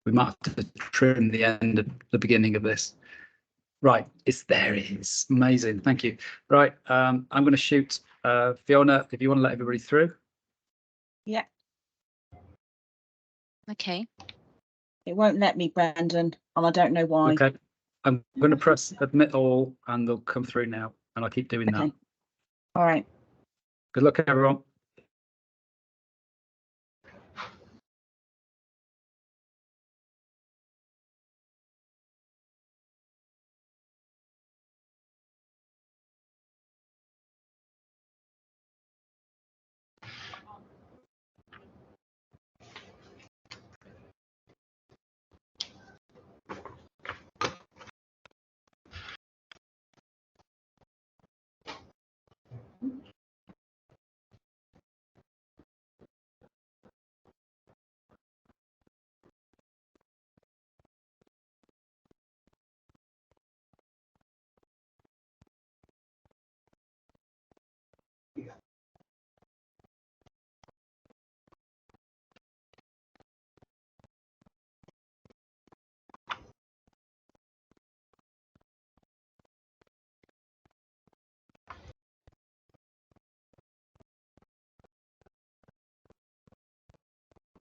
We might have to trim the end of the beginning of this. Right, there it is. Amazing, thank you. Right, I'm going to shoot Fiona, if you want to let everybody through. Yeah. Okay. It won't let me, Brandon, and I don't know why. Okay, I'm going to press admit all and they'll come through now, and I'll keep doing that. All right. Good luck, everyone.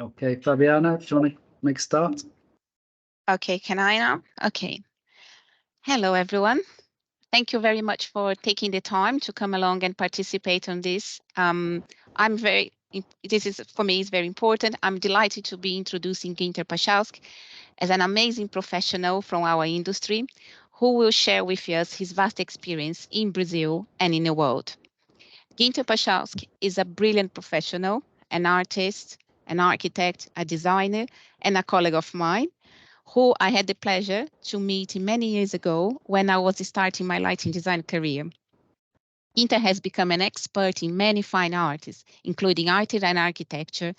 Okay, Fabiana, do you want to make a start? Okay, can I now? Okay. Hello, everyone. Thank you very much for taking the time to come along and participate on this. This is, for me, is very important. I'm delighted to be introducing Guinter Parschalk as an amazing professional from our industry who will share with us his vast experience in Brazil and in the world. Guinter Parschalk is a brilliant professional, an artist, an architect, a designer, and a colleague of mine, who I had the pleasure to meet many years ago when I was starting my lighting design career. Guinter has become an expert in many fine arts, including art and architecture,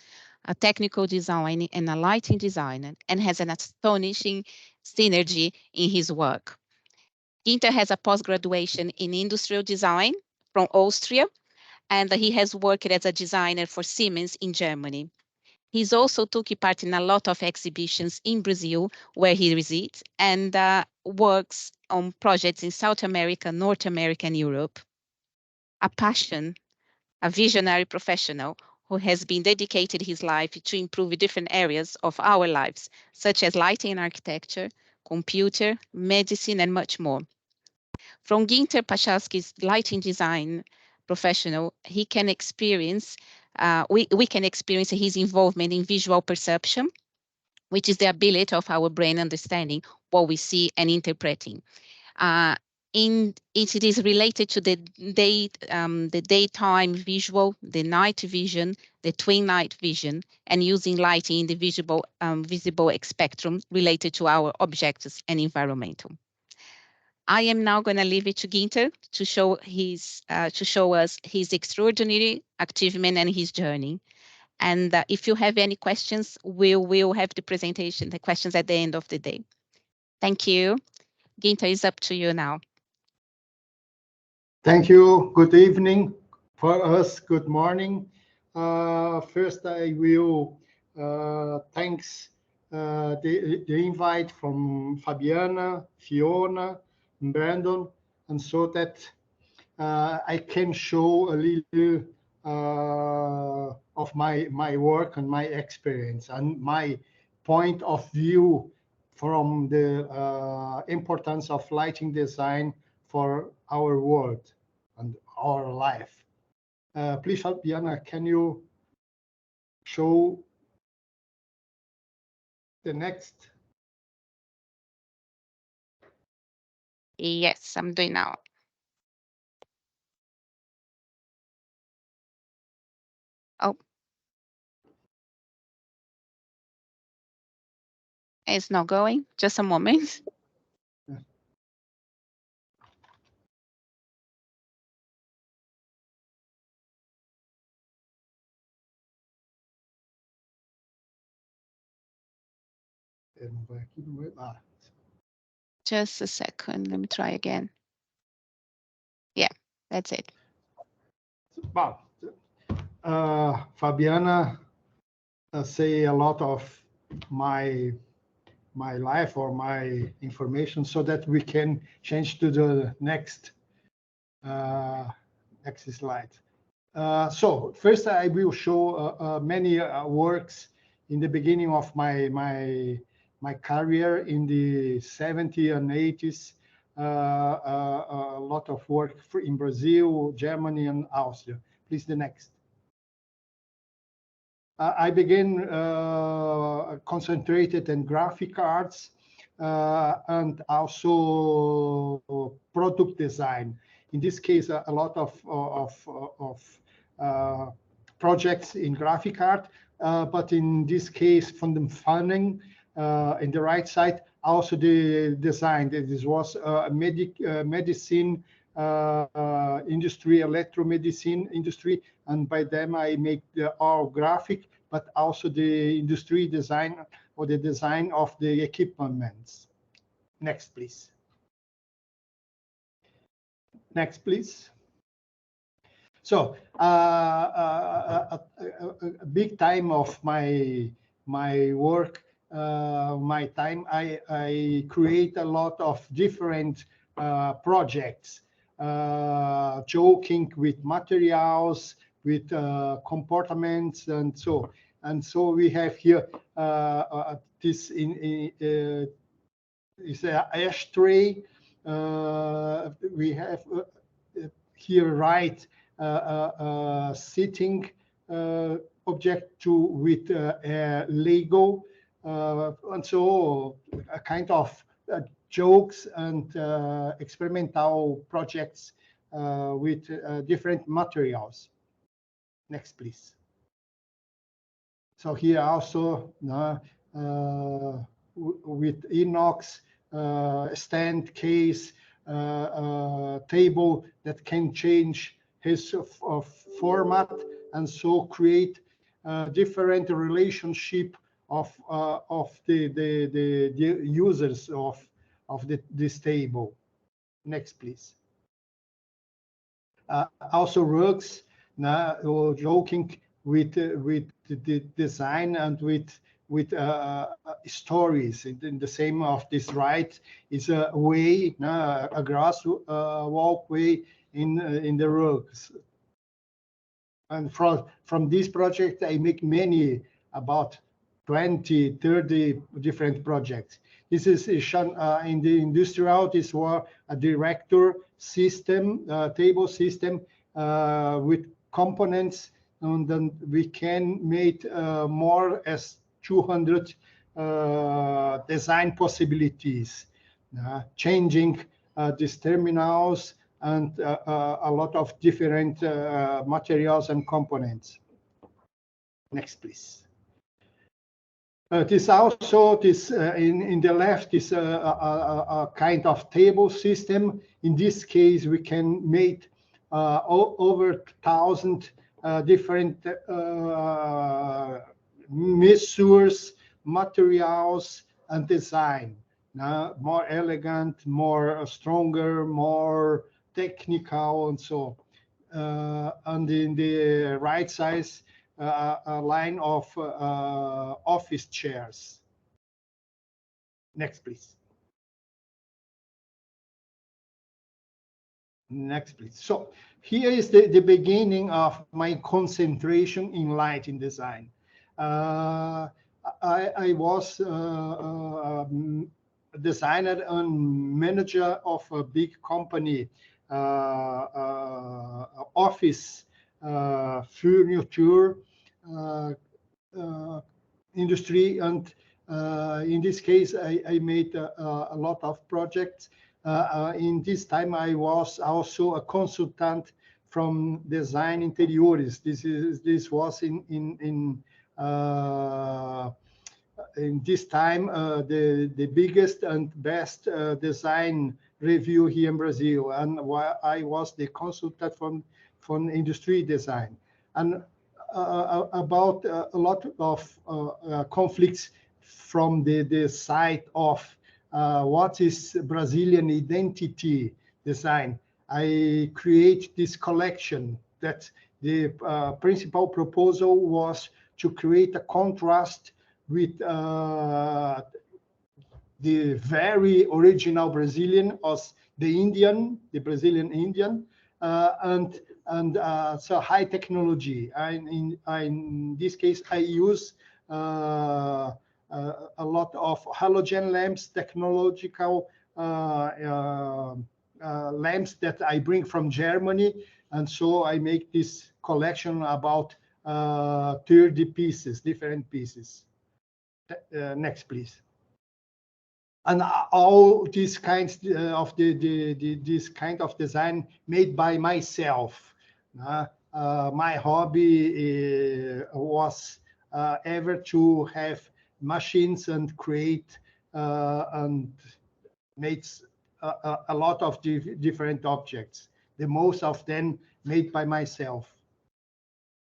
a technical design, and a lighting designer, and has an astonishing synergy in his work. Guinter has a post-graduation in industrial design from Austria, and he has worked as a designer for Siemens in Germany. He's also took part in a lot of exhibitions in Brazil, where he resides, and works on projects in South America, North America, and Europe. A passion, a visionary professional who has been dedicated his life to improve different areas of our lives, such as lighting and architecture, computer, medicine, and much more. From Guinter Parschalk's lighting design professional, we can experience his involvement in visual perception, which is the ability of our brain understanding what we see and interpreting. It is related to the daytime visual, the night vision, the twin night vision, and using lighting in the visible spectrum related to our objectives and environmental. I am now going to leave it to Guinter to show us his extraordinary achievement and his journey. And if you have any questions, we will have the questions at the end of the day. Thank you. Guinter, is up to you now. Thank you. Good evening. For us, good morning. First, I will thanks the invite from Fabiana, Fiona, and Brandon, and so that I can show a little of my work and my experience and my point of view from the importance of lighting design for our world and our life. Please, Fabiana, can you show the next? Yes, I'm doing now. Oh. It's not going. Just a moment. Just a second. Let me try again. Yeah, that's it. Well, Fabiana say a lot of my my life or my information so that we can change to the next slide. So first I will show many works in the beginning of my career in the 70s and 80s. A lot of work in Brazil, Germany, and Austria. Please, the next. I began concentrated in graphic arts and also product design. In this case, a lot of projects in graphic art, but in this case, from the funding in the right side, also the design. This was medicine industry, electromedicine industry, and by them I make all graphic, but also the industry design or the design of the equipments. Next, please. Next, please. So a big time of my work, my time, I create a lot of different projects, joking with materials, with comportments, and so. And so we have here this is an ashtray. We have here right sitting object with Lego, and so a kind of jokes and experimental projects with different materials. Next, please. So here also with inox stand, case, table that can change his format, and so create different relationship of the users of this table. Next, please. Also rugs, joking with the design and with stories. In the same of this right is a way, a grass walkway in the rugs. And from this project, I make many, about 20, 30 different projects. This is shown in the industrial. This was a director system, table system with components, and then we can make more as 200 design possibilities, changing these terminals and a lot of different materials and components. Next, please. This also, in the left is a kind of table system. In this case, we can make over 1,000 different measures, materials, and design. More elegant, more stronger, more technical, and so. And in the right side, a line of office chairs. Next, please. Next, please. So here is the beginning of my concentration in lighting design. I was designer and manager of a big company, office furniture industry, and in this case I made a lot of projects. In this time I was also a consultant from design interiors. This was in this time the biggest and best design review here in Brazil, and I was the consultant from industry design, and about a lot of conflicts from the side of what is Brazilian identity design. I create this collection that the principal proposal was to create a contrast with the very original Brazilian, as the Brazilian Indian, and so high technology. In this case, I use a lot of halogen lamps, technological lamps that I bring from Germany, and so I make this collection about 30 pieces, different pieces. Next, please. And all these kinds of this kind of design made by myself. My hobby was ever to have machines and create and make a lot of different objects. The most of them made by myself.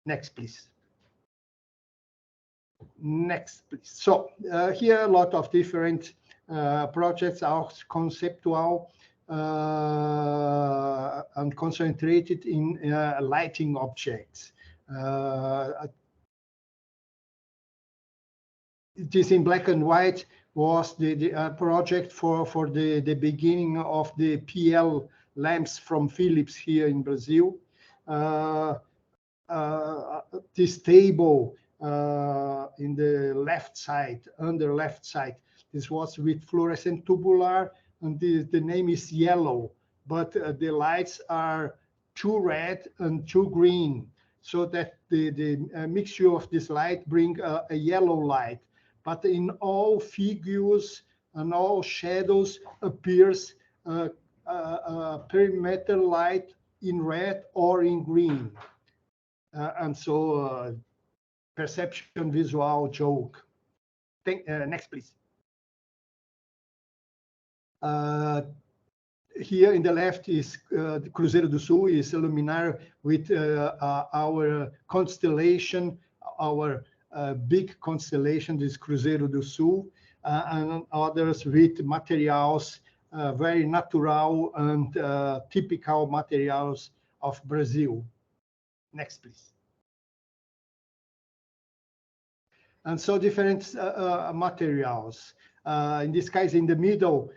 Next, please. Next, please. So here a lot of different projects are conceptual and concentrated in lighting objects. This in black and white was the project for the beginning of the PL lamps from Philips here in Brazil. This table in the left side, under left side, this was with fluorescent tubular, and the name is yellow, but the lights are two red and two green, so that the mixture of this light bring a yellow light. But in all figures and all shadows appears a perimeter light in red or in green. And so perception visual joke. Next, please. Here in the left is the Cruzeiro do Sul, is a luminaire with our constellation, our big constellation, this Cruzeiro do Sul, and others with materials, very natural and typical materials of Brazil. Next, please. And so different materials. In this case, in the middle,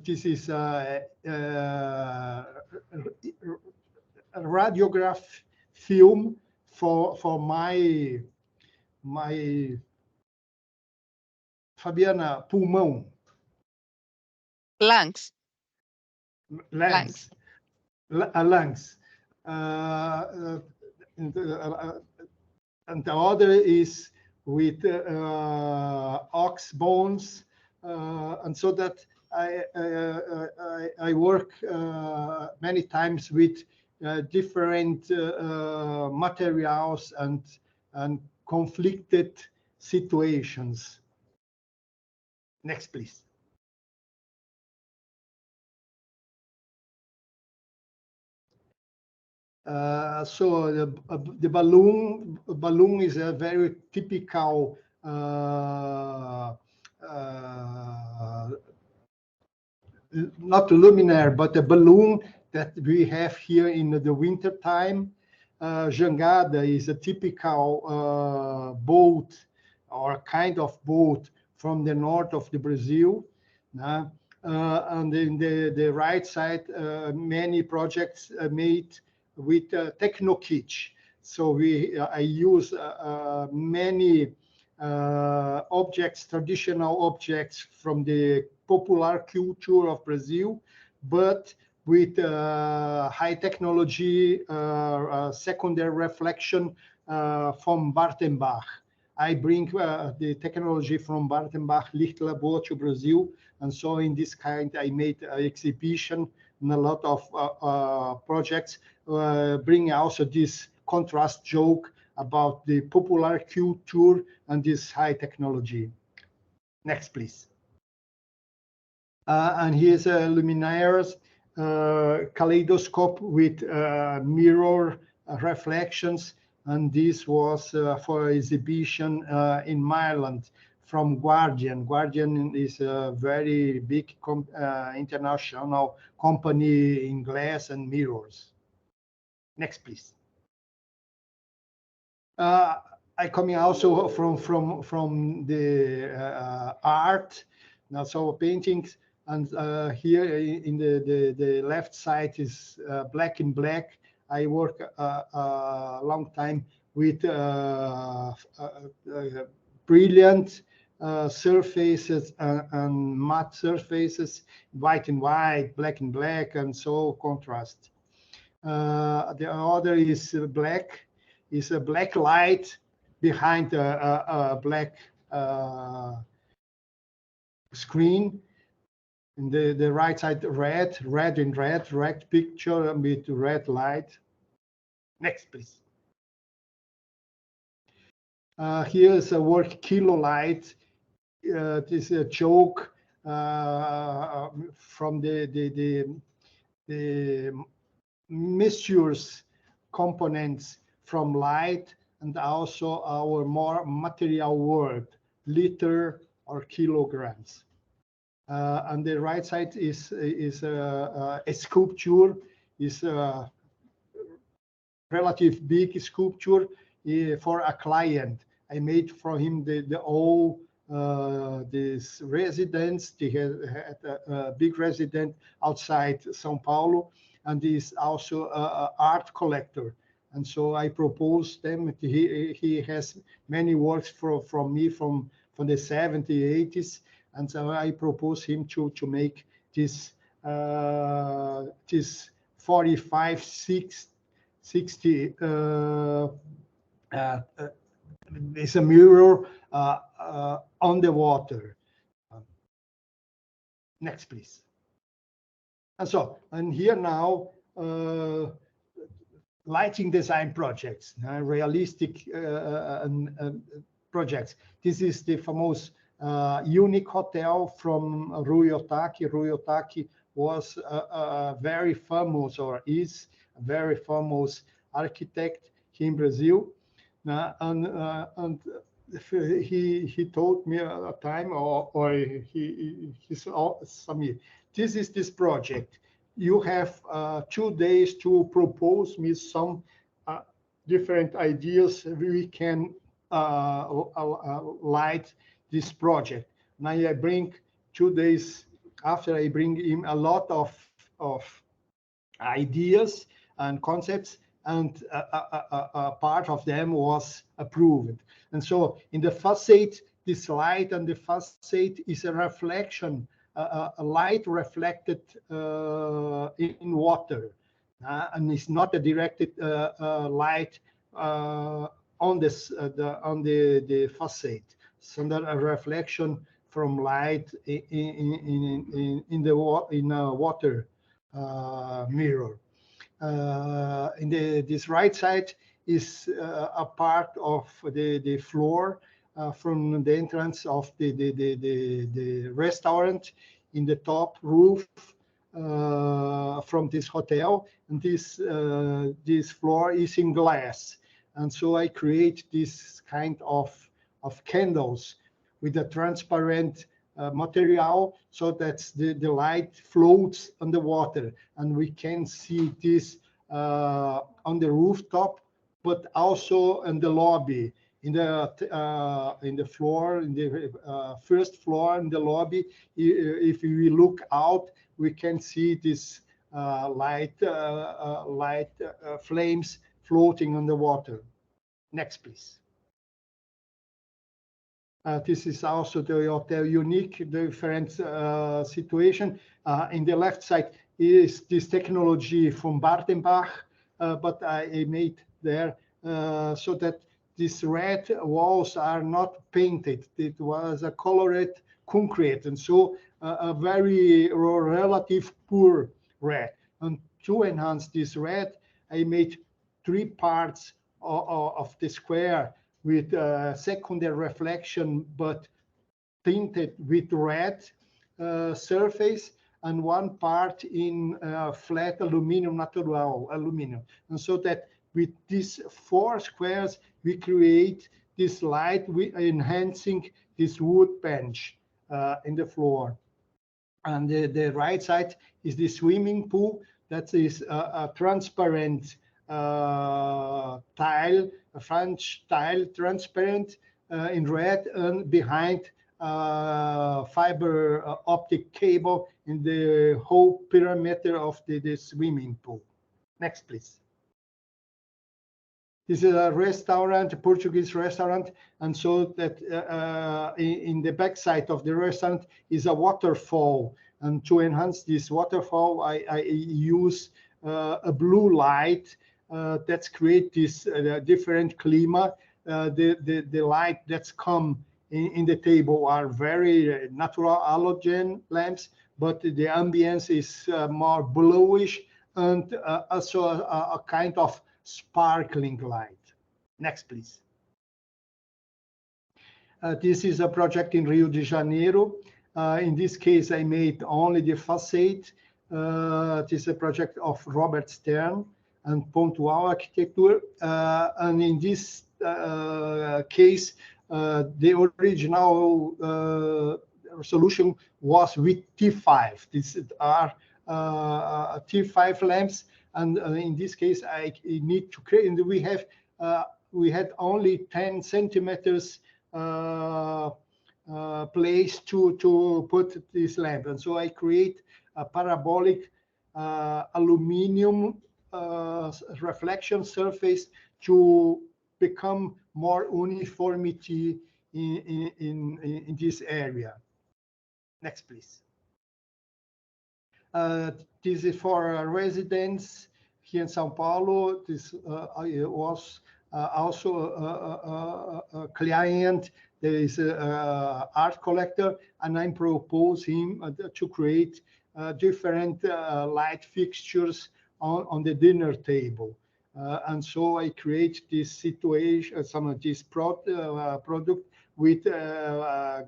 this is a radiograph film for my Fabiana, pulmão. Lungs. Lungs. And the other is with ox bones, and so that I work many times with different materials and conflicted situations. Next, please. So the balloon is a very typical not luminaire, but a balloon that we have here in the winter time. Jangada is a typical boat or kind of boat from the north of the Brazil. And in the right side, many projects made with techno kitsch. So I use many objects, traditional objects from the popular culture of Brazil, but with high technology, secondary reflection from Bartenbach. I bring the technology from Bartenbach Lichtlabor to Brazil, and so in this kind I made an exhibition and a lot of projects, bring also this contrast joke about the popular culture and this high technology. Next, please. And here's a luminaires kaleidoscope with mirror reflections, and this was for exhibition in Maryland from Guardian. Guardian is a very big international company in glass and mirrors. Next, please. I coming also from the art. Now, so paintings, and here in the left side is black in black. I work a long time with brilliant surfaces and matte surfaces, white and white, black and black, and so contrast. The other is black, is a black light behind a black screen. In the right side, red picture with red light. Next, please. Here is a work kilo light. This is a choke from the mixtures components from light, and also our more material word, liter or kilograms. On the right side is a sculpture, is a relative big sculpture for a client. I made for him the whole this residence. He had a big residence outside São Paulo, and is also an art collector. And so I proposed them. He has many works from me from the 70s, 80s. And so I proposed him to make this this 45, 60 is a mirror on the water. Next, please. And here now, lighting design projects, realistic projects. This is the famous unique hotel from Rui Otaki. Rui Otaki was a very famous, or is a very famous architect here in Brazil. And he told me a time, or he saw me, this is this project. You have 2 days to propose me some different ideas. We can light this project. Now I bring 2 days after, I bring him a lot of ideas and concepts, and a part of them was approved. And so in the facade, this light and the facade is a reflection, a light reflected in water, and it's not a directed light on the facade. So that a reflection from light in a water mirror. In this right side is a part of the floor from the entrance of the restaurant in the top roof from this hotel, and this floor is in glass. And so I create this kind of candles with a transparent material, so that the light floats on the water, and we can see this on the rooftop, but also in the lobby, in the floor, in the first floor in the lobby. If we look out, we can see this light flames floating on the water. Next, please. This is also the hotel unique, different situation. In the left side is this technology from Bartenbach, but I made there so that these red walls are not painted. It was a colored concrete, and so a very relative poor red. And to enhance this red, I made 3 parts of the square with secondary reflection, but tinted with red surface, and 1 part in flat aluminum, natural aluminum. And so that with these 4 squares, we create this light, enhancing this wood bench in the floor. And the right side is the swimming pool. That is a transparent tile, a French tile, transparent in red, and behind fiber optic cable in the whole perimeter of the swimming pool. Next, please. This is a restaurant, a Portuguese restaurant, and so that in the backside of the restaurant is a waterfall. And to enhance this waterfall, I use a blue light that's create this different clima. The light that's come in the table are very natural halogen lamps, but the ambience is more bluish and also a kind of sparkling light. Next, please. This is a project in Rio de Janeiro. In this case, I made only the facade. This is a project of Robert Stern and Pontual Architecture. And in this case, the original solution was with T5. These are T5 lamps. And in this case, I need to create, and we had only 10 centimeters place to put this lamp. And so I create a parabolic aluminum reflection surface to become more uniformity in this area. Next, please. This is for a residence here in São Paulo. This was also a client. There is an art collector, and I propose him to create different light fixtures on the dinner table. And so I create this situation, some of this product with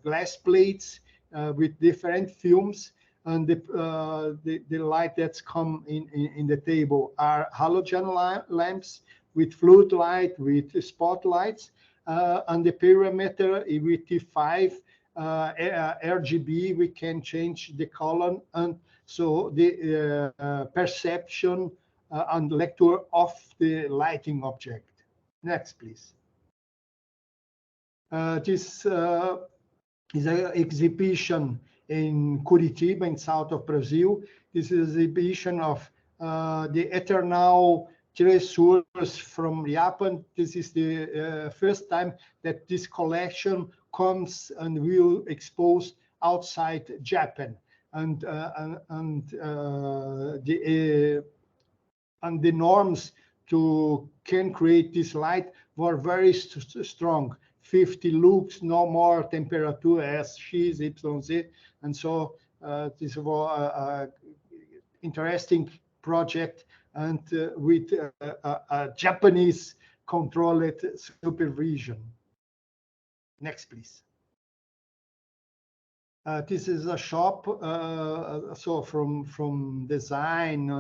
glass plates with different films. And the light that's come in the table are halogen lamps with floodlight, with spotlights, and the perimeter with T5 RGB. We can change the color, and so the perception and lecture of the lighting object. Next, please. This is an exhibition in Curitiba, in south of Brazil. This is an exhibition of the eternal treasures from Japan. This is the first time that this collection comes and will expose outside Japan. And the norms to can create this light were very strong. 50 lux, no more temperature as CIBSE. And so this was an interesting project, and with a Japanese controlled supervision. Next, please. This is a shop, so from design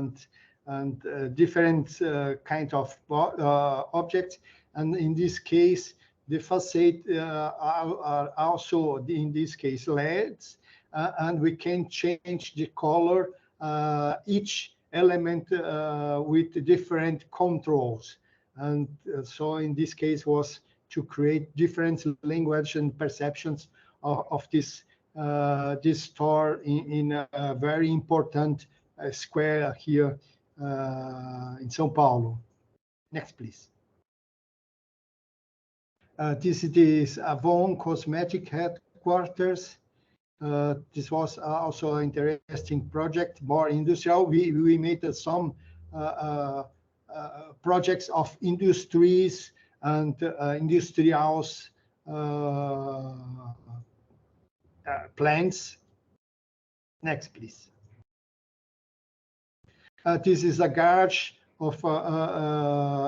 and different kind of objects, and in this case, the facade are also, in this case, LEDs, and we can change the color, each element with different controls. And so in this case was to create different language and perceptions of this store in a very important square here in São Paulo. Next, please. This is Avon Cosmetic headquarters. This was also an interesting project, more industrial. We made some projects of industries and industrials plants. Next, please. This is a garage of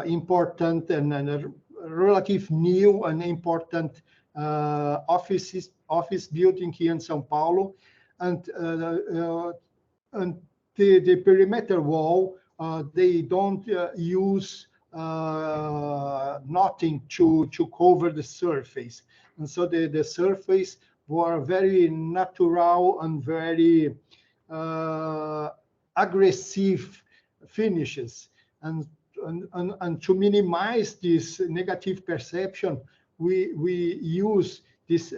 important and relative new and important office building here in São Paulo, and the perimeter wall, they don't use nothing to cover the surface, and so the surface were very natural and very aggressive finishes, and to minimize this negative perception, we use this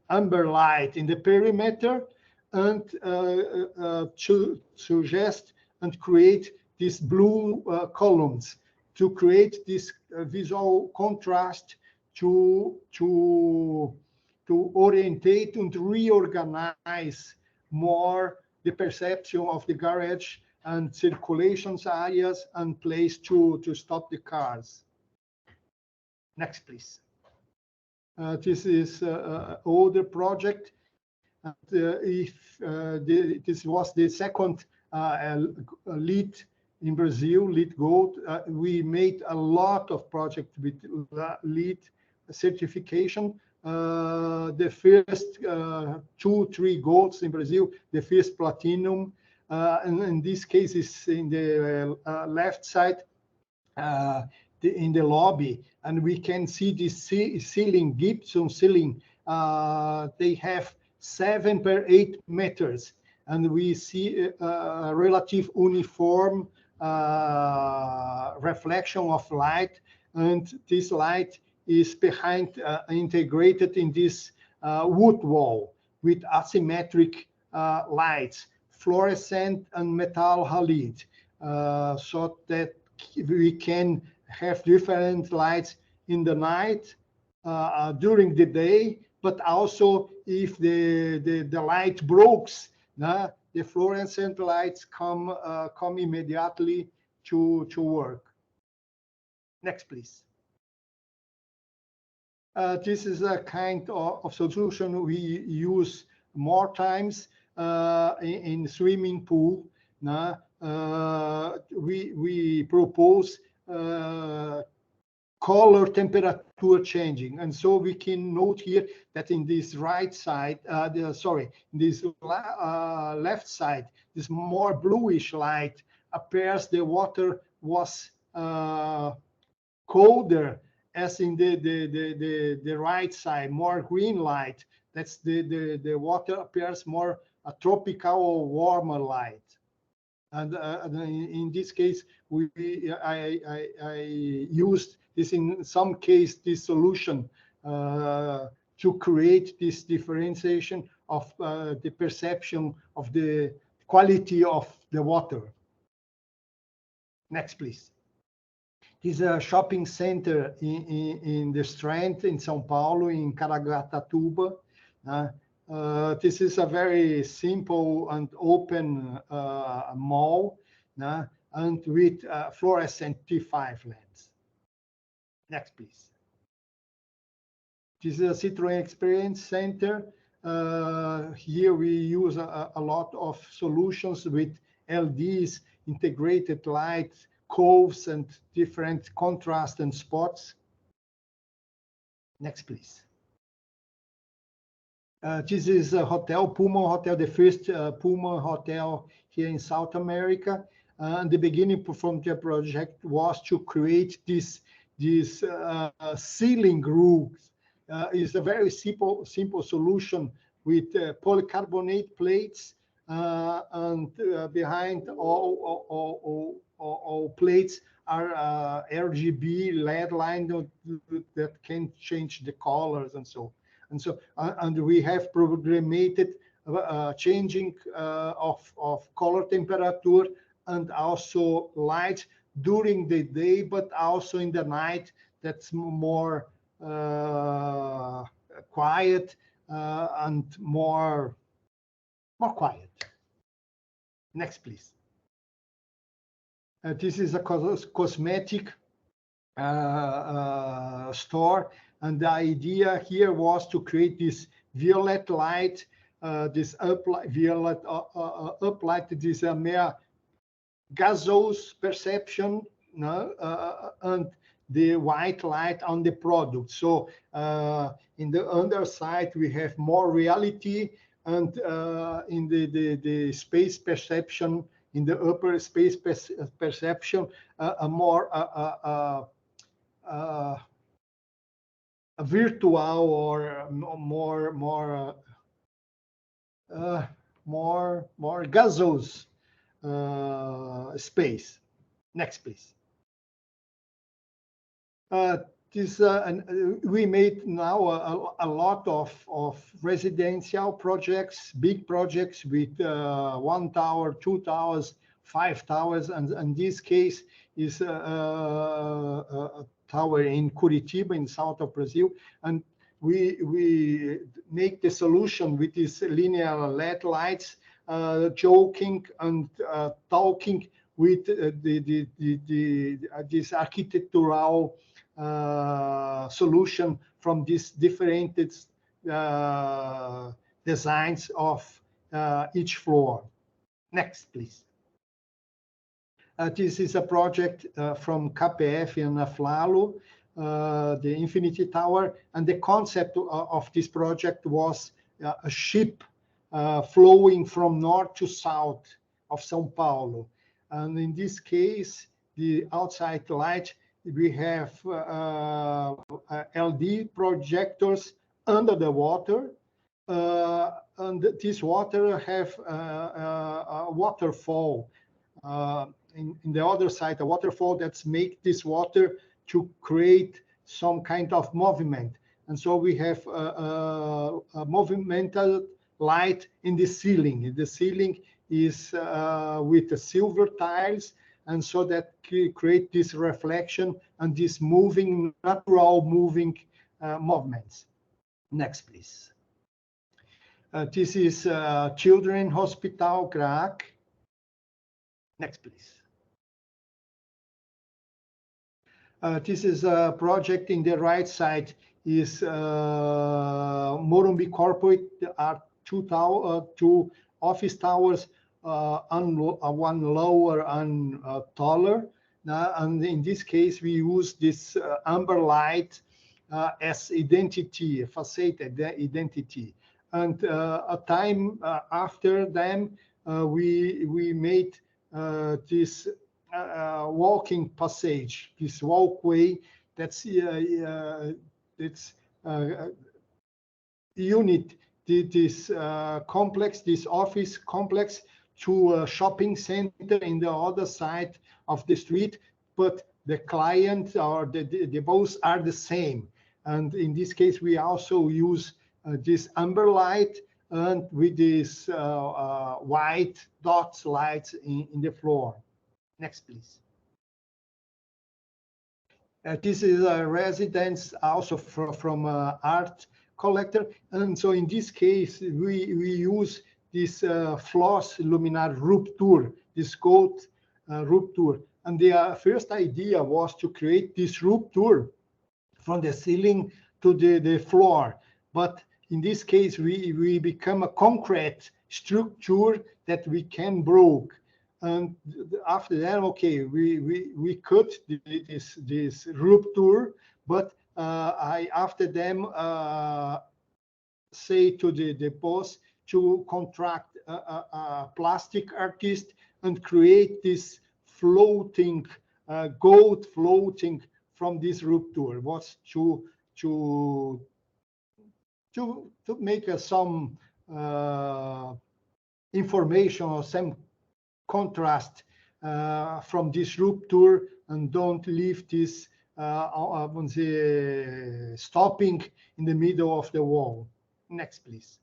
amber light in the perimeter and to suggest and create these blue columns to create this visual contrast to orientate and reorganize more the perception of the garage and circulation areas and place to stop the cars. Next, please. This is an older project. This was the second lead in Brazil, lead gold. We made a lot of projects with lead certification. The first 2-3 golds in Brazil, the first platinum, and in this case is in the left side, in the lobby, and we can see this ceiling, gypsum ceiling. They have 7 per 8 meters, and we see a relative uniform reflection of light, and this light is behind integrated in this wood wall with asymmetric lights, fluorescent and metal halide, so that we can have different lights in the night, during the day, but also if the light breaks, the fluorescent lights come immediately to work. Next, please. This is a kind of solution we use more times in swimming pool. We propose color temperature changing, and so we can note here that in this right side, in this left side, this more bluish light appears the water was colder, as in the right side, more green light. That's the water appears more a tropical or warmer light. And in this case, I used this in some case, this solution to create this differentiation of the perception of the quality of the water. Next, please. This is a shopping center in the Strand in São Paulo, in Caraguatatuba. This is a very simple and open mall, and with fluorescent T5 lens. Next, please. This is a Citroën Experience Center. Here we use a lot of solutions with LEDs, integrated lights, coves, and different contrast and spots. Next, please. This is a hotel, Puma Hotel, the first Puma Hotel here in South America. And the beginning from the project was to create this ceiling roofs. It's a very simple solution with polycarbonate plates, and behind all plates are RGB LED line that can change the colors and so. And we have programmed changing of color temperature and also light during the day, but also in the night. That's more quiet and more quiet. Next, please. This is a cosmetic store, and the idea here was to create this violet light, this violet uplight. This is a mere gaseous perception, and the white light on the product. So in the underside we have more reality, and in the space perception, in the upper space perception, a more a virtual or more gaseous space. Next, please. this and we made now a lot of residential projects, big projects with 1 tower, 2 towers, 5 towers, and in this case is a tower in Curitiba, in south of Brazil, and we make the solution with these linear LED lights, joking and talking with this architectural solution from these different designs of each floor. Next, please. This is a project from KPF in Aflalo, the Infinity Tower, and the concept of this project was a ship flowing from north to south of São Paulo. And in this case, the outside light, we have LD projectors under the water, and this water have a waterfall in the other side, a waterfall that's make this water to create some kind of movement. And so we have a movimental light in the ceiling. The ceiling is with the silver tiles, and so that create this reflection and this moving, natural moving movements. Next, please. This is Children Hospital Graak. Next, please. This is a project in the right side is Morumbi Corporate. There are two office towers, one lower and taller. And in this case, we use this amber light as identity, facade identity. And a time after them, we made this walking passage, this walkway that's it's unit this complex, this office complex, to a shopping center in the other side of the street, but the client or the both are the same. And in this case, we also use this amber light and with this white dots lights in the floor. Next, please. This is a residence also from art collector, and so in this case we use this floss luminar rupture, this gold rupture, and the first idea was to create this rupture from the ceiling to the floor, but in this case we become a concrete structure that we can broke. And after that, okay, we cut this rupture, but I after them say to the boss to contract a plastic artist and create this floating gold floating from this rupture. Was to make some information or some contrast from this rupture, and don't leave this stopping in the middle of the wall. Next, please.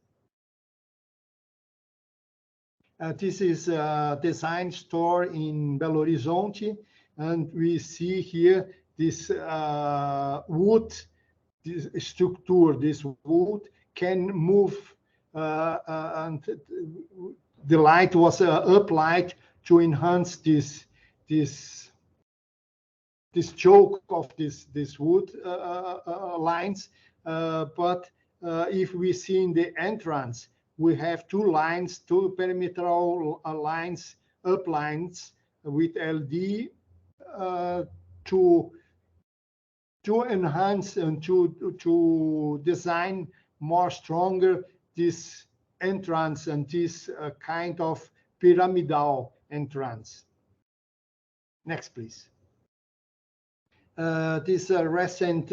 This is a design store in Belo Horizonte, and we see here this wood, this structure, this wood can move, and the light was up light to enhance this choke of this wood lines. But if we see in the entrance, we have two lines, two perimeter lines, up lines with LD to enhance and to design more stronger this entrance and this kind of pyramidal entrance. Next, please. This recent,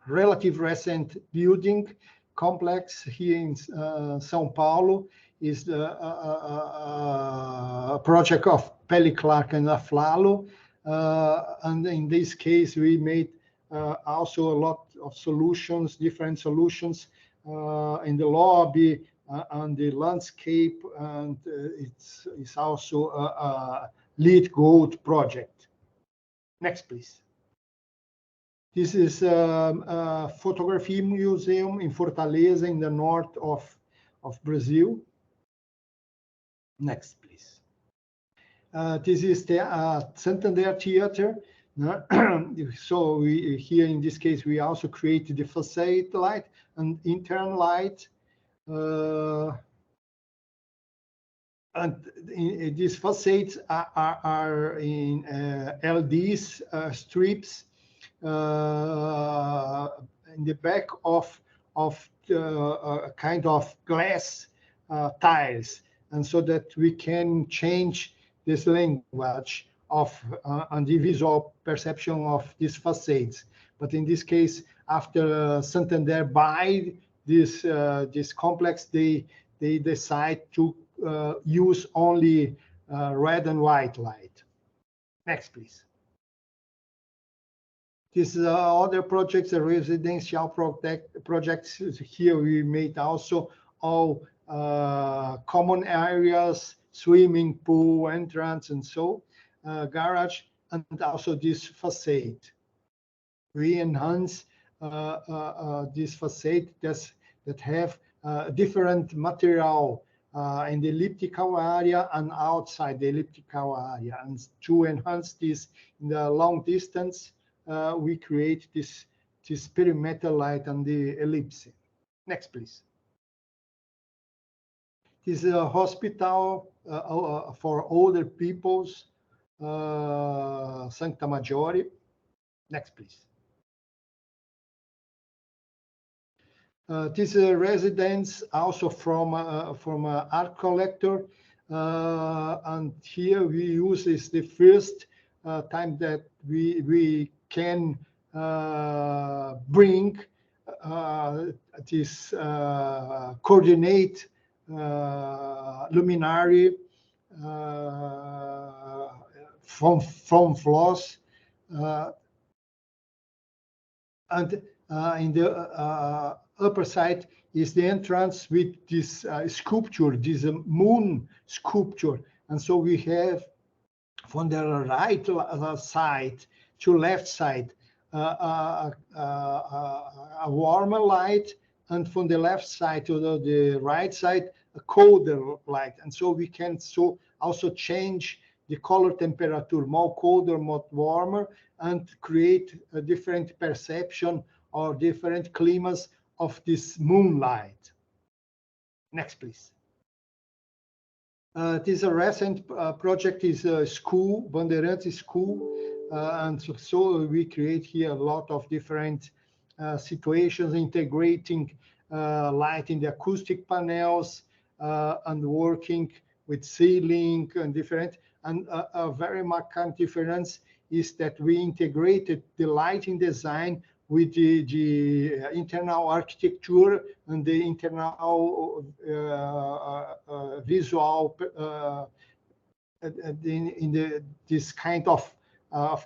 relative recent building complex here in São Paulo is a project of Pelli Clark and Aflalo. And in this case, we made also a lot of solutions, different solutions in the lobby, on the landscape, and it's also a LEED Gold project. Next, please. This is a photography museum in Fortaleza, in the north of Brazil. Next, please. This is the Santander Theater. So here in this case, we also created the facade light and internal light. And these facades are in LEDs strips in the back of a kind of glass tiles, and so that we can change this language of and the visual perception of these facades. But in this case, after Santander buy this complex, they decide to use only red and white light. Next, please. This is other projects, residential projects. Here we made also all common areas, swimming pool, entrance, and so garage, and also this facade. We enhance this facade that have different material in the elliptical area and outside the elliptical area. And to enhance this in the long distance, we create this perimeter light on the ellipse. Next, please. This is a hospital for older peoples, Sancta Maggiore. Next, please. This is a residence also from art collector, and here we use is the first time that we can bring this coordinate luminary from floors, and in the upper side is the entrance with this sculpture, this moon sculpture. And so we have from the right side to left side a warmer light, and from the left side to the right side a colder light. And so we can also change the color temperature, more colder, more warmer, and create a different perception or different climas of this moonlight. Next, please. This is a recent project, is a school, Bandeirantes School, and so we create here a lot of different situations, integrating light in the acoustic panels and working with ceiling and different. And a very markant difference is that we integrated the lighting design with the internal architecture and the internal visual in this kind of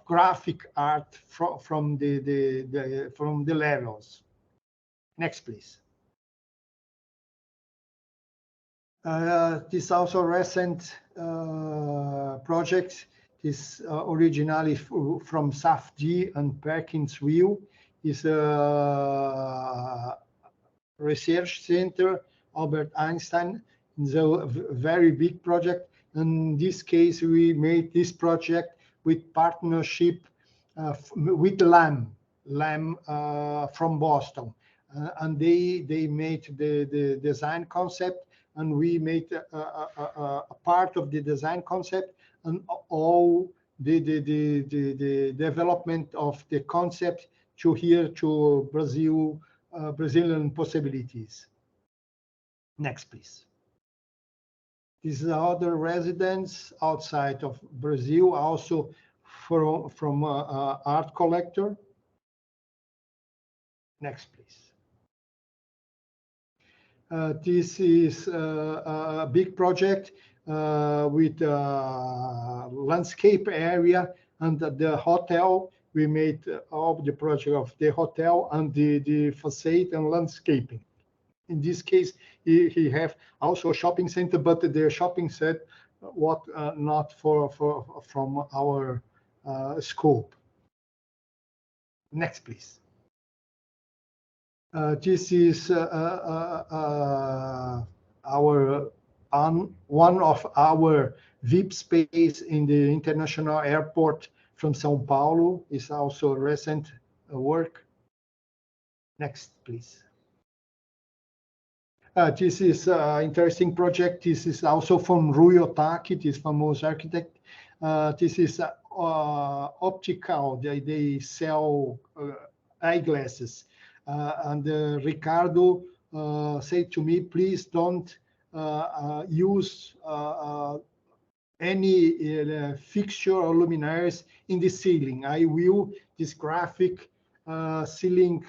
graphic art from the levels. Next, please. This also recent project is originally from SAFD and Perkinsville. Is a research center, Albert Einstein. It's a very big project. In this case, we made this project with partnership with LAM from Boston. And they made the design concept, and we made a part of the design concept, and all the development of the concept to Brazilian possibilities. Next, please. This is other residence outside of Brazil, also from art collector. Next, please. This is a big project with a landscape area and the hotel we made all the project of the hotel and the facade and landscaping. In this case, he have also a shopping center, but the shopping center what not from our scope. Next, please. This is one of our VIP space in the international airport from São Paulo. Is also recent work. Next, please. This is an interesting project. This is also from Rui Otaki, this famous architect. This is optical. They sell eyeglasses. And Ricardo said to me, please don't use any fixture or luminaires in the ceiling. I will this graphic ceiling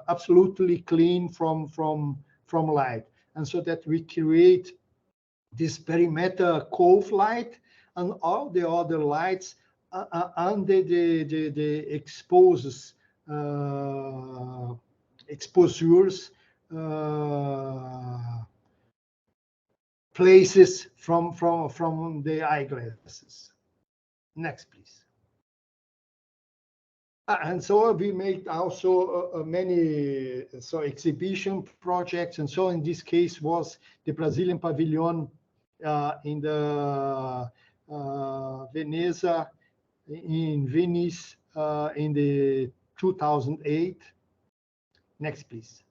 absolutely clean from light, and so that we create this perimeter cove light and all the other lights under the exposures places from the eyeglasses. Next, please. And so we made also many exhibition projects, and so in this case was the Brazilian pavilion in the in Venice in the 2008. Next, please.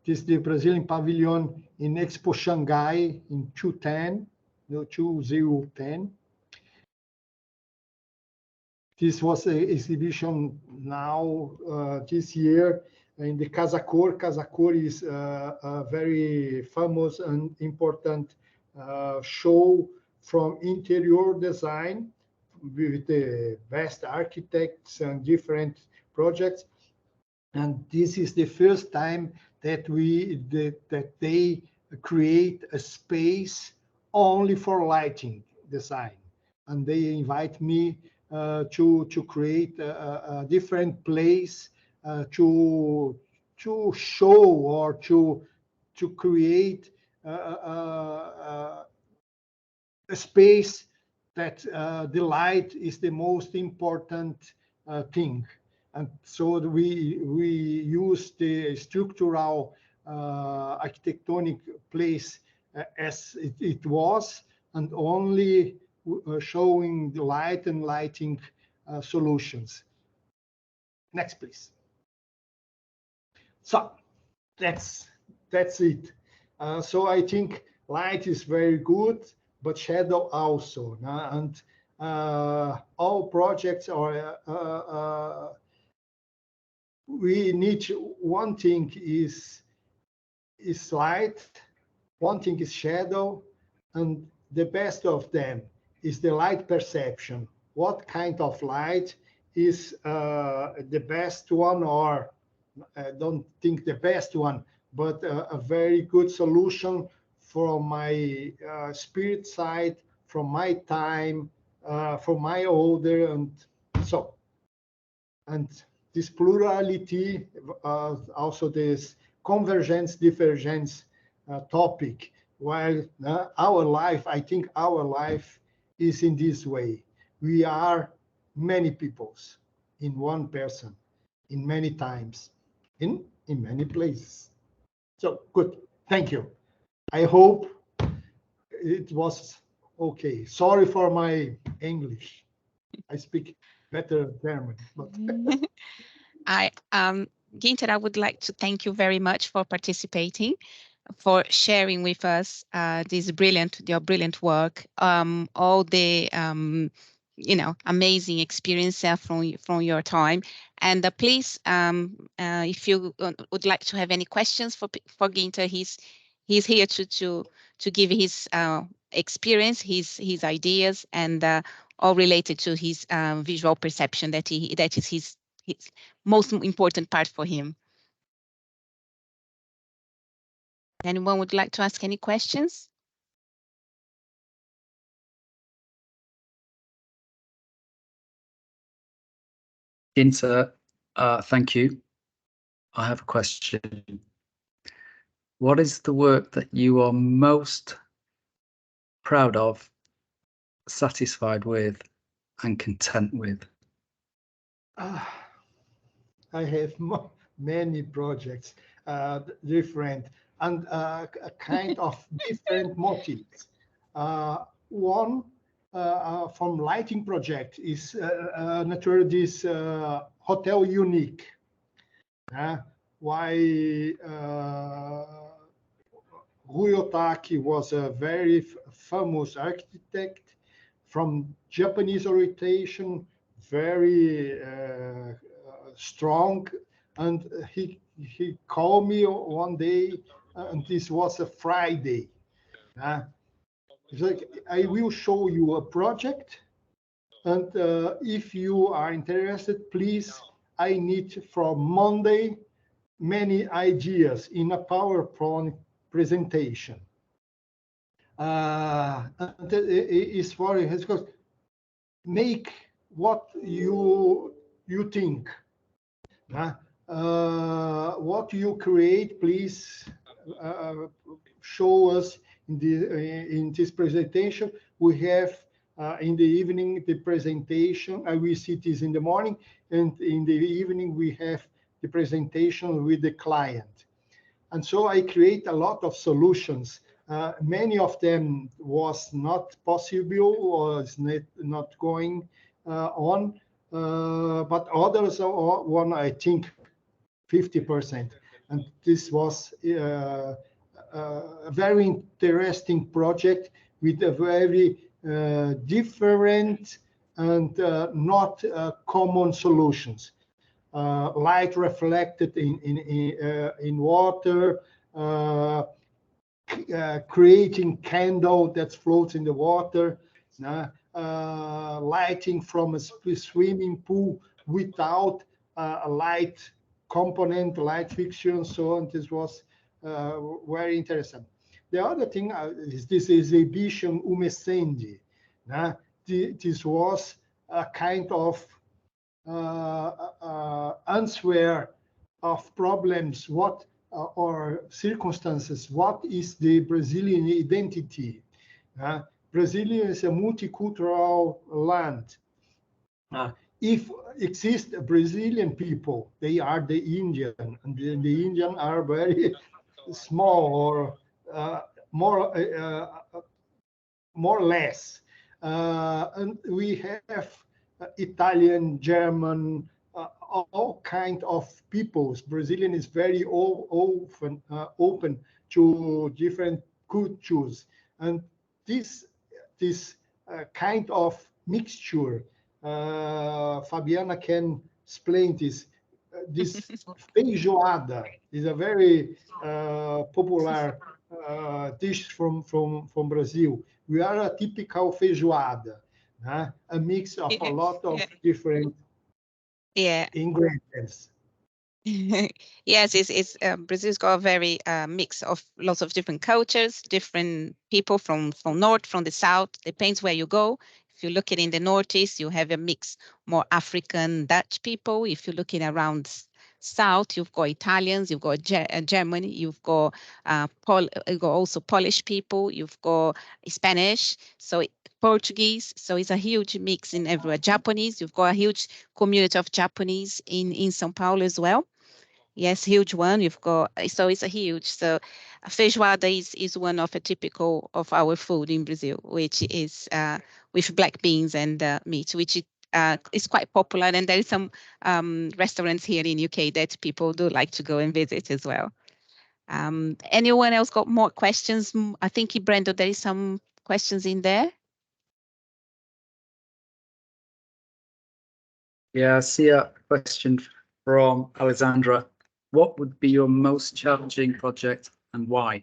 This is the Brazilian pavilion in Expo Shanghai in 2010. This was an exhibition now this year in the Casa Cor. Casa Cor is a very famous and important show from interior design with the best architects and different projects. And this is the first time that they create a space only for lighting design. And they invite me to create a different place to show or to create a space that the light is the most important thing. And so we use the structural architectonic place as it was, and only showing the light and lighting solutions. Next, please. So that's it. So I think light is very good, but shadow also. And all projects are we need one thing is light, one thing is shadow, and the best of them is the light perception. What kind of light is the best one, or I don't think the best one, but a very good solution from my spirit side, from my time, from my order, and so. And this plurality, also this convergence, divergence topic, while our life, I think our life is in this way. We are many peoples in one person, in many times, in many places. So good, thank you. I hope it was okay. Sorry for my English. I speak better German, but Guinter, I would like to thank you very much for participating, for sharing with us your brilliant work, all the amazing experience from your time. And please, if you would like to have any questions for Guinter, he's here to give his experience, his ideas, and all related to his visual perception. That is his most important part for him. Anyone would like to ask any questions? Guinter, thank you. I have a question. What is the work that you are most proud of, satisfied with, and content with? I have many projects, different and kind of different motives. One from lighting project is naturally this hotel unique. Why Rui Otaki was a very famous architect from Japanese orientation, very strong, and he called me one day, and this was a Friday. He's like, I will show you a project, and if you are interested, please, I need from Monday many ideas in a PowerPoint presentation. And it's for his course, make what you think. What you create, please show us in this presentation. We have in the evening the presentation. We see this in the morning, and in the evening we have the presentation with the client. And so I create a lot of solutions. Many of them was not possible or is not going on, but others are one, I think, 50%. And this was a very interesting project with a very different and not common solutions. Light reflected in water, creating candle that floats in the water, lighting from a swimming pool without a light component, light fixture, and so on. This was very interesting. The other thing is this exhibition Umescendi. This was a kind of answer of problems, what or circumstances, what is the Brazilian identity? Brazil is a multicultural land. If exist Brazilian people, they are the Indian, and the Indian are very small or more or less. And we have Italian, German, all kind of peoples. Brazilian is very open to different cultures, and this kind of mixture, Fabiana can explain this. This feijoada is a very popular dish from Brazil. We are a typical feijoada, a mix of a lot of different ingredients. Yes, it's Brazil's got a very mix of lots of different cultures, different people from north, from the south. Depends where you go. If you're looking in the northeast, you have a mix more African, Dutch people. If you're looking around south, you've got Italians, you've got Germany, you've got also Polish people, you've got Spanish, so Portuguese. So it's a huge mix in everywhere. Japanese, you've got a huge community of Japanese in São Paulo as well. Yes, huge one. You've got, so it's a huge. So feijoada is one of a typical of our food in Brazil, which is with black beans and meat, which is quite popular. And there is some restaurants here in UK that people do like to go and visit as well. Anyone else got more questions? I think, Brenda, there is some questions in there. Yeah, I see a question from Alexandra. What would be your most challenging project and why?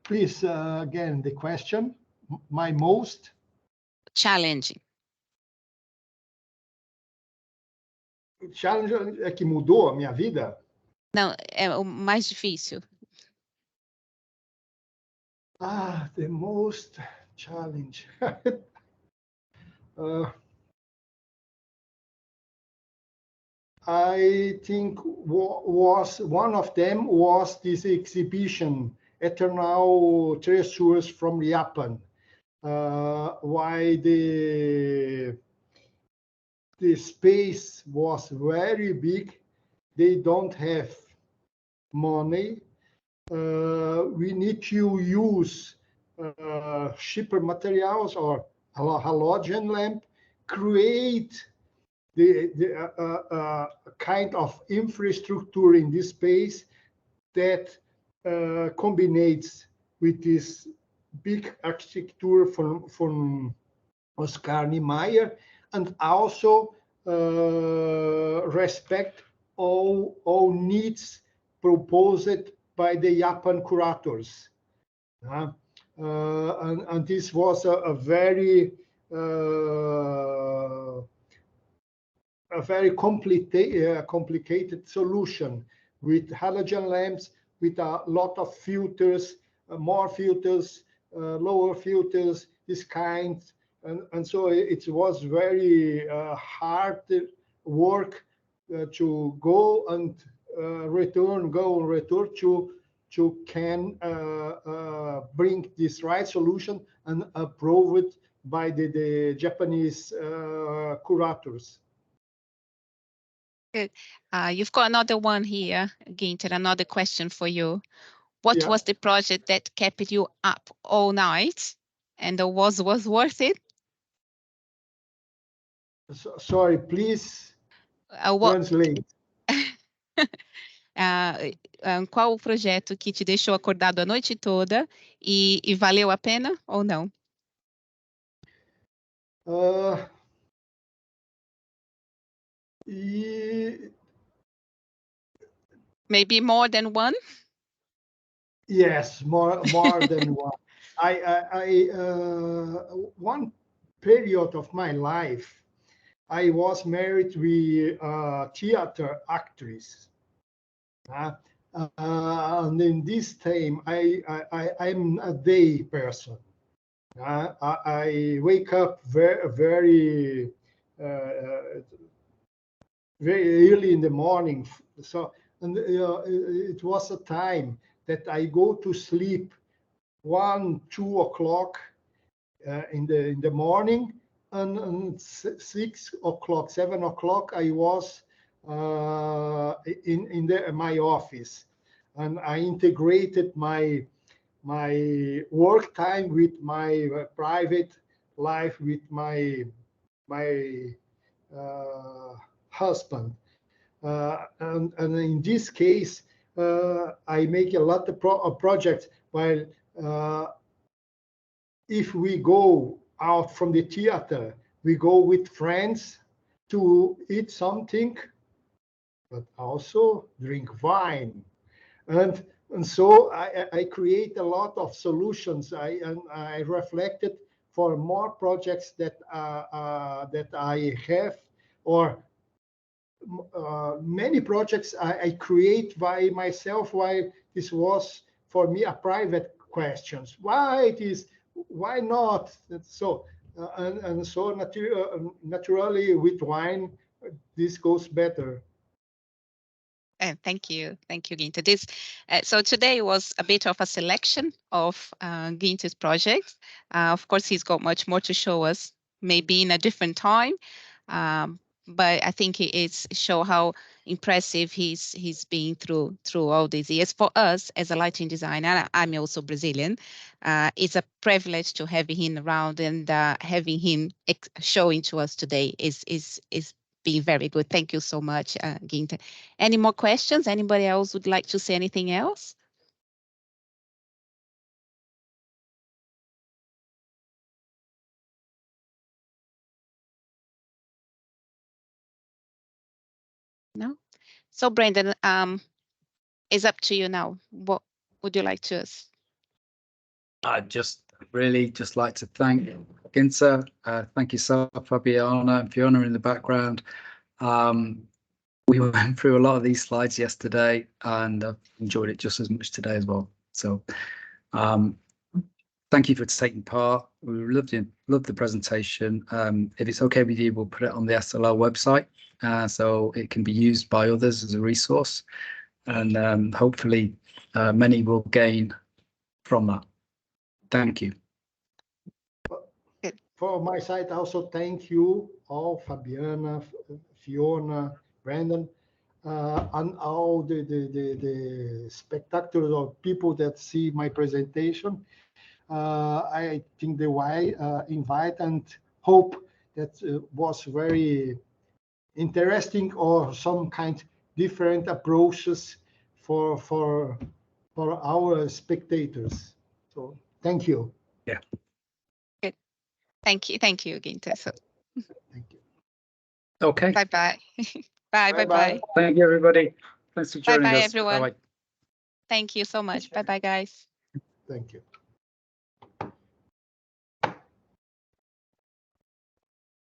Please, again, the question. My most challenging. Challenge é que mudou a minha vida? Não, é o mais difícil. The most challenge. I think was one of them was this exhibition, Eternal Treasures from Japan. Why the space was very big. They don't have money. We need to use cheaper materials or halogen lamp, create the kind of infrastructure in this space that combines with this big architecture from Oscar Niemeyer, and also respect all needs proposed by the Japan curators. And this was a very complicated solution with halogen lamps, with a lot of filters, more filters, lower filters, this kind. And so it was very hard work to go and return to can bring this right solution and approve it by the Japanese curators. Good. You've got another one here, Guinter, another question for you. What was the project that kept you up all night and was worth it? Sorry, please translate. Qual o projeto que te deixou acordado a noite toda e valeu a pena ou não? Maybe more than one? Yes, more than one. One period of my life, I was married with a theater actress. And in this time, I'm a day person. I wake up very early in the morning. So, and it was a time that I go to sleep 1, 2 o'clock in the morning, and 6 o'clock, 7 o'clock, I was in my office, and I integrated my work time with my private life with my husband, and in this case I make a lot of projects. While if we go out from the theater, we go with friends to eat something, but also drink wine, and so I create a lot of solutions. I reflected for more projects that I have, or many projects I create by myself. Why this was for me a private questions. Why it is? Why not? So and so naturally with wine, this goes better. Thank you, Guinter. So today was a bit of a selection of Guinter's projects. Of course, he's got much more to show us, maybe in a different time. But I think it shows how impressive he's been through all these years. For us as a lighting designer, I'm also Brazilian. It's a privilege to have him around, and having him showing to us today is being very good. Thank you so much, Guinter. Any more questions? Anybody else would like to say anything else? No? So Brendan, it's up to you now. What would you like to? I'd just like to thank Guinter. Thank you, Fabiana and Fiona in the background. We went through a lot of these slides yesterday, and I've enjoyed it just as much today as well. So thank you for taking part. We loved the presentation. If it's okay with you, we'll put it on the SLL website so it can be used by others as a resource, and hopefully many will gain from that. Thank you. For my side, also thank you all, Fabiana, Fiona, Brandon, and all the spectators or people that see my presentation. I think the why invite and hope that was very interesting or some kind different approaches for our spectators. So thank you. Yeah. Good. Thank you, Guinter. So, Thank you. Okay. bye-bye. Bye. Bye. Thank you, everybody. Thanks for joining Bye-bye, us. everyone. Bye-bye. Thank you so much. Bye-bye, guys. Thank you.